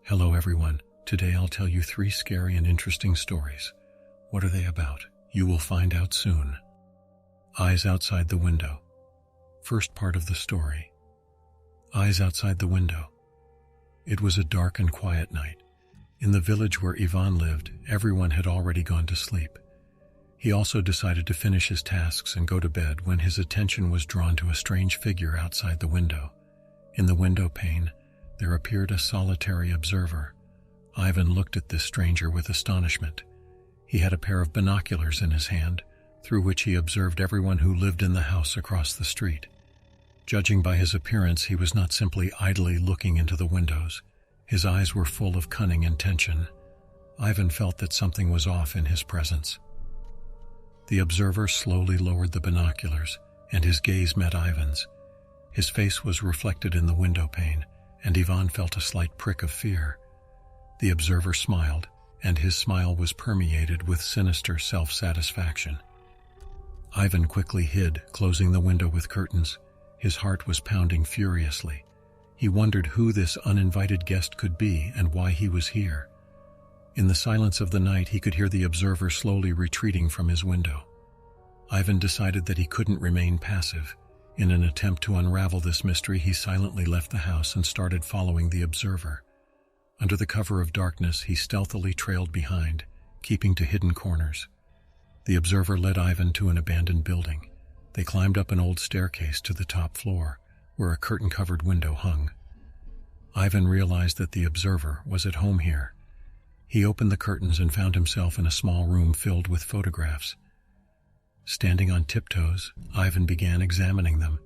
Hello everyone. Today I'll tell you 3 scary and interesting stories. What are they about? You will find out soon. Eyes outside the window. First part of the story. Eyes outside the window. It was a dark and quiet night. In the village where Ivan lived, everyone had already gone to sleep. He also decided to finish his tasks and go to bed when his attention was drawn to a strange figure outside the window. In the window pane, there appeared a solitary observer. Ivan looked at this stranger with astonishment. He had a pair of binoculars in his hand, through which he observed everyone who lived in the house across the street. Judging by his appearance, he was not simply idly looking into the windows. His eyes were full of cunning and tension. Ivan felt that something was off in his presence. The observer slowly lowered the binoculars, and his gaze met Ivan's. His face was reflected in the window pane, and Ivan felt a slight prick of fear. The observer smiled, and his smile was permeated with sinister self-satisfaction. Ivan quickly hid, closing the window with curtains. His heart was pounding furiously. He wondered who this uninvited guest could be and why he was here. In the silence of the night, he could hear the observer slowly retreating from his window. Ivan decided that he couldn't remain passive. In an attempt to unravel this mystery, he silently left the house and started following the observer. Under the cover of darkness, he stealthily trailed behind, keeping to hidden corners. The observer led Ivan to an abandoned building. They climbed up an old staircase to the top floor, where a curtain-covered window hung. Ivan realized that the observer was at home here. He opened the curtains and found himself in a small room filled with photographs. Standing on tiptoes, Ivan began examining them.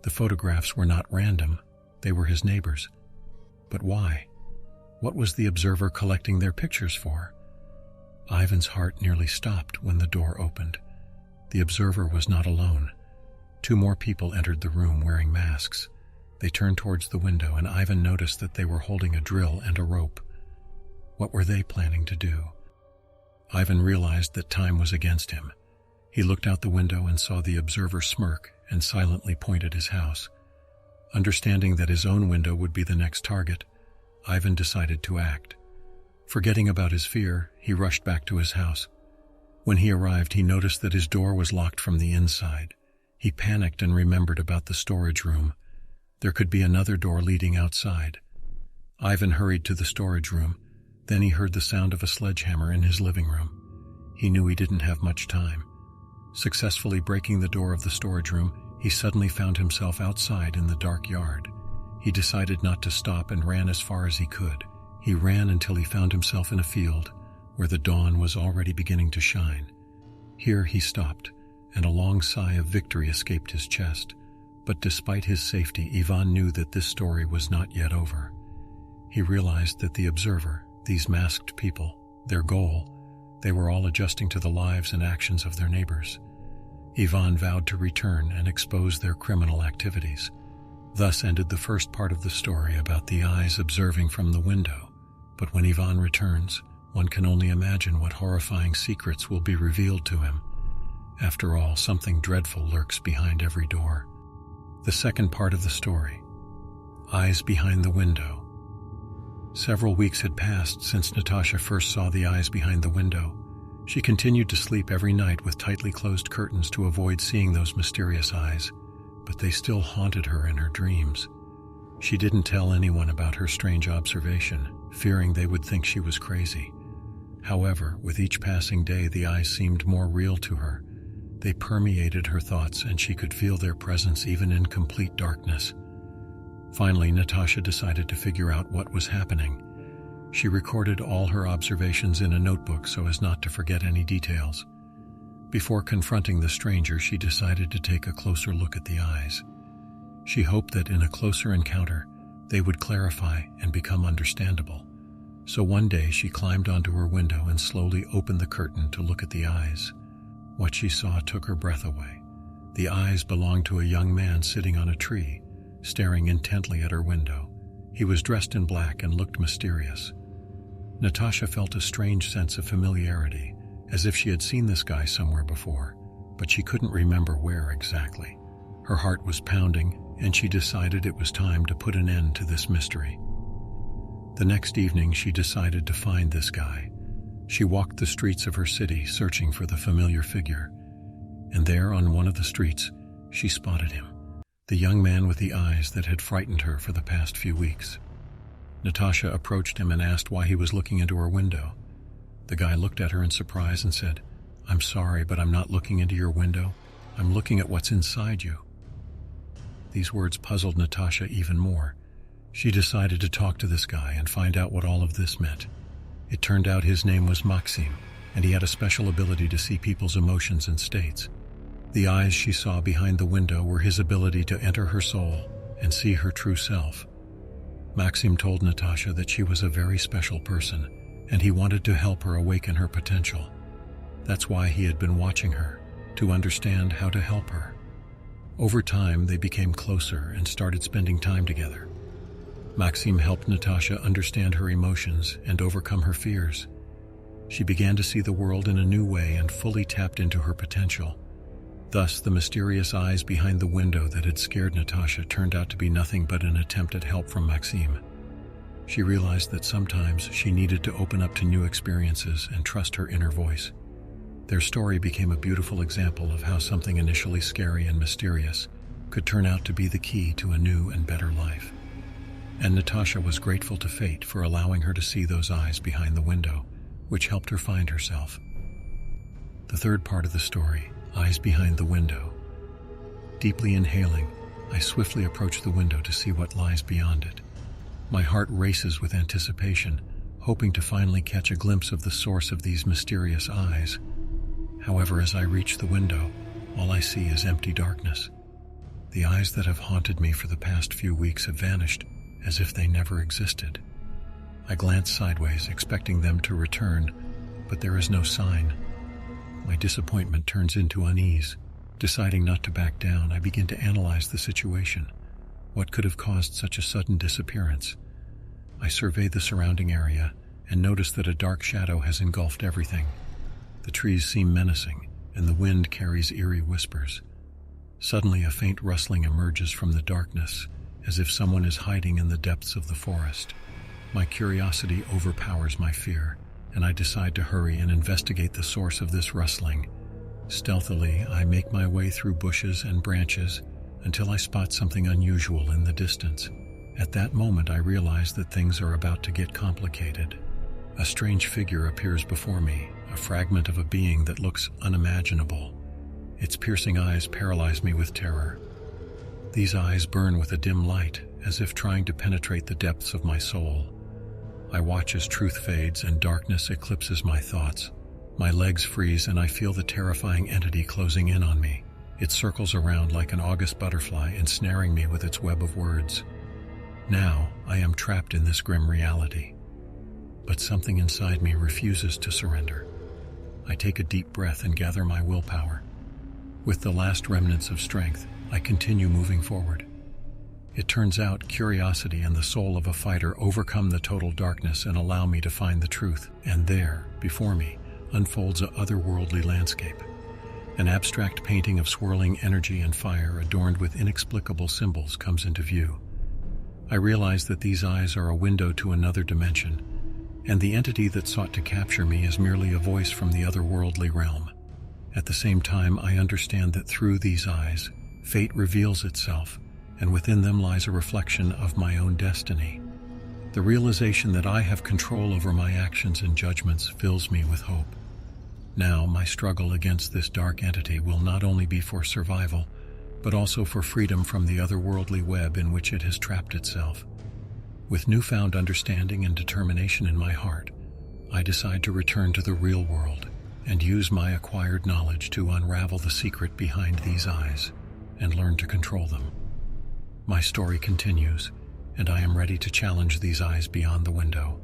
The photographs were not random. They were his neighbors. But why? What was the observer collecting their pictures for? Ivan's heart nearly stopped when the door opened. The observer was not alone. 2 more people entered the room wearing masks. They turned towards the window, and Ivan noticed that they were holding a drill and a rope. What were they planning to do? Ivan realized that time was against him. He looked out the window and saw the observer smirk and silently point at his house. Understanding that his own window would be the next target, Ivan decided to act. Forgetting about his fear, he rushed back to his house. When he arrived, he noticed that his door was locked from the inside. He panicked and remembered about the storage room. There could be another door leading outside. Ivan hurried to the storage room. Then he heard the sound of a sledgehammer in his living room. He knew he didn't have much time. Successfully breaking the door of the storage room, he suddenly found himself outside in the dark yard. He decided not to stop and ran as far as he could. He ran until he found himself in a field where the dawn was already beginning to shine. Here he stopped, and a long sigh of victory escaped his chest. But despite his safety, Ivan knew that this story was not yet over. He realized that the observer, these masked people, their goal, they were all adjusting to the lives and actions of their neighbors. Ivan vowed to return and expose their criminal activities. Thus ended the first part of the story about the eyes observing from the window. But when Ivan returns, one can only imagine what horrifying secrets will be revealed to him. After all, something dreadful lurks behind every door. The second part of the story. Eyes behind the window. Several weeks had passed since Natasha first saw the eyes behind the window. She continued to sleep every night with tightly closed curtains to avoid seeing those mysterious eyes, but they still haunted her in her dreams. She didn't tell anyone about her strange observation, fearing they would think she was crazy. However, with each passing day, the eyes seemed more real to her. They permeated her thoughts, and she could feel their presence even in complete darkness. Finally, Natasha decided to figure out what was happening. She recorded all her observations in a notebook so as not to forget any details. Before confronting the stranger, she decided to take a closer look at the eyes. She hoped that in a closer encounter, they would clarify and become understandable. So one day she climbed onto her window and slowly opened the curtain to look at the eyes. What she saw took her breath away. The eyes belonged to a young man sitting on a tree, staring intently at her window. He was dressed in black and looked mysterious. Natasha felt a strange sense of familiarity, as if she had seen this guy somewhere before, but she couldn't remember where exactly. Her heart was pounding, and she decided it was time to put an end to this mystery. The next evening, she decided to find this guy. She walked the streets of her city, searching for the familiar figure. And there, on one of the streets, she spotted him, the young man with the eyes that had frightened her for the past few weeks. Natasha approached him and asked why he was looking into her window. The guy looked at her in surprise and said, "I'm sorry, but I'm not looking into your window. I'm looking at what's inside you." These words puzzled Natasha even more. She decided to talk to this guy and find out what all of this meant. It turned out his name was Maxim, and he had a special ability to see people's emotions and states. The eyes she saw behind the window were his ability to enter her soul and see her true self. Maxim told Natasha that she was a very special person, and he wanted to help her awaken her potential. That's why he had been watching her, to understand how to help her. Over time, they became closer and started spending time together. Maxim helped Natasha understand her emotions and overcome her fears. She began to see the world in a new way and fully tapped into her potential. Thus, the mysterious eyes behind the window that had scared Natasha turned out to be nothing but an attempt at help from Maxim. She realized that sometimes she needed to open up to new experiences and trust her inner voice. Their story became a beautiful example of how something initially scary and mysterious could turn out to be the key to a new and better life. And Natasha was grateful to fate for allowing her to see those eyes behind the window, which helped her find herself. The third part of the story, eyes behind the window. Deeply inhaling, I swiftly approach the window to see what lies beyond it. My heart races with anticipation, hoping to finally catch a glimpse of the source of these mysterious eyes. However, as I reach the window, all I see is empty darkness. The eyes that have haunted me for the past few weeks have vanished, as if they never existed. I glance sideways, expecting them to return, but there is no sign. My disappointment turns into unease. Deciding not to back down, I begin to analyze the situation. What could have caused such a sudden disappearance? I survey the surrounding area and notice that a dark shadow has engulfed everything. The trees seem menacing, and the wind carries eerie whispers. Suddenly, a faint rustling emerges from the darkness, as if someone is hiding in the depths of the forest. My curiosity overpowers my fear, and I decide to hurry and investigate the source of this rustling. Stealthily, I make my way through bushes and branches until I spot something unusual in the distance. At that moment, I realize that things are about to get complicated. A strange figure appears before me, a fragment of a being that looks unimaginable. Its piercing eyes paralyze me with terror. These eyes burn with a dim light, as if trying to penetrate the depths of my soul. I watch as truth fades and darkness eclipses my thoughts. My legs freeze and I feel the terrifying entity closing in on me. It circles around like an August butterfly, ensnaring me with its web of words. Now, I am trapped in this grim reality. But something inside me refuses to surrender. I take a deep breath and gather my willpower. With the last remnants of strength, I continue moving forward. It turns out curiosity and the soul of a fighter overcome the total darkness and allow me to find the truth. And there, before me, unfolds a otherworldly landscape. An abstract painting of swirling energy and fire adorned with inexplicable symbols comes into view. I realize that these eyes are a window to another dimension, and the entity that sought to capture me is merely a voice from the otherworldly realm. At the same time, I understand that through these eyes, fate reveals itself, and within them lies a reflection of my own destiny. The realization that I have control over my actions and judgments fills me with hope. Now, my struggle against this dark entity will not only be for survival, but also for freedom from the otherworldly web in which it has trapped itself. With newfound understanding and determination in my heart, I decide to return to the real world and use my acquired knowledge to unravel the secret behind these eyes and learn to control them. My story continues, and I am ready to challenge these eyes beyond the window.